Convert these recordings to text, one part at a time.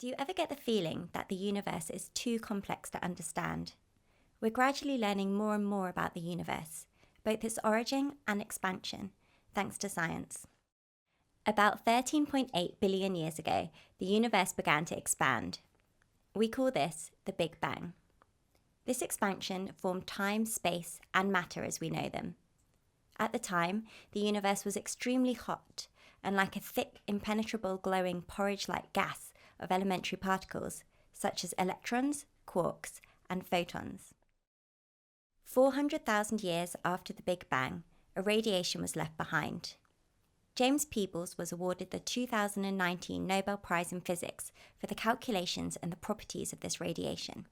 Do you ever get the feeling that the universe is too complex to understand? We're gradually learning more and more about the universe, both its origin and expansion, thanks to science. About 13.8 billion years ago, the universe began to expand. We call this the Big Bang. This expansion formed time, space, and matter as we know them. At the time, the universe was extremely hot and like a thick, impenetrable, glowing porridge-like gas of elementary particles, such as electrons, quarks, and photons. 400,000 years after the Big Bang, a radiation was left behind. James Peebles was awarded the 2019 Nobel Prize in Physics for the calculations and the properties of this radiation.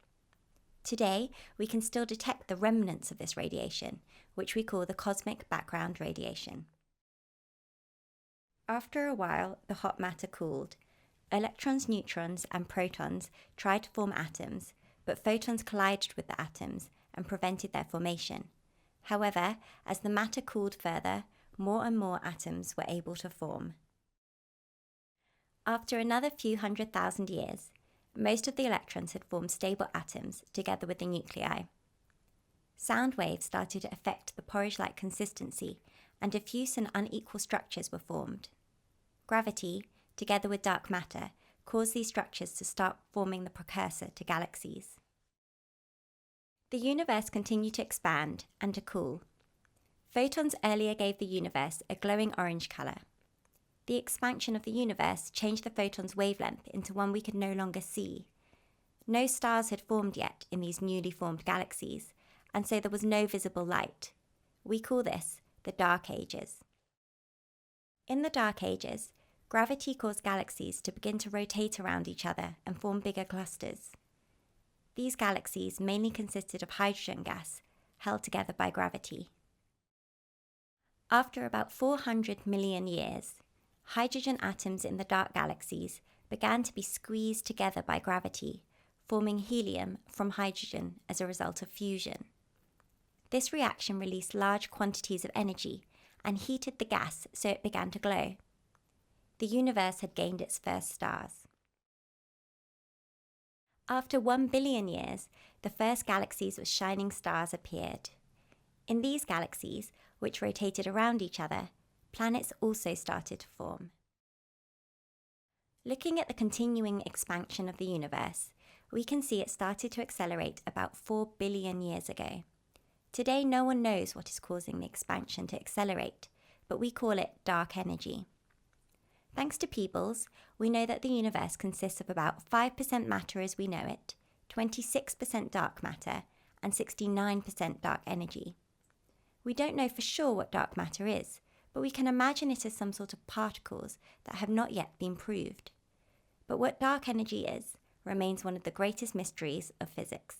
Today, we can still detect the remnants of this radiation, which we call the cosmic background radiation. After a while, the hot matter cooled. Electrons, neutrons, and protons tried to form atoms, but photons collided with the atoms and prevented their formation. However, as the matter cooled further, more and more atoms were able to form. After another few 100,000 years, most of the electrons had formed stable atoms together with the nuclei. Sound waves started to affect the porridge-like consistency, and diffuse and unequal structures were formed. Gravity, together with dark matter, caused these structures to start forming the precursor to galaxies. The universe continued to expand and to cool. Photons earlier gave the universe a glowing orange color. The expansion of the universe changed the photon's wavelength into one we could no longer see. No stars had formed yet in these newly formed galaxies, and so there was no visible light. We call this the Dark Ages. In the Dark Ages, gravity caused galaxies to begin to rotate around each other and form bigger clusters. These galaxies mainly consisted of hydrogen gas, held together by gravity. After about 400 million years, hydrogen atoms in the dark galaxies began to be squeezed together by gravity, forming helium from hydrogen as a result of fusion. This reaction released large quantities of energy and heated the gas so it began to glow. The universe had gained its first stars. After 1 billion years, the first galaxies with shining stars appeared. In these galaxies, which rotated around each other, planets also started to form. Looking at the continuing expansion of the universe, we can see it started to accelerate about 4 billion years ago. Today, no one knows what is causing the expansion to accelerate, but we call it dark energy. Thanks to Peebles, we know that the universe consists of about 5% matter as we know it, 26% dark matter, and 69% dark energy. We don't know for sure what dark matter is, but we can imagine it as some sort of particles that have not yet been proved. But what dark energy is remains one of the greatest mysteries of physics.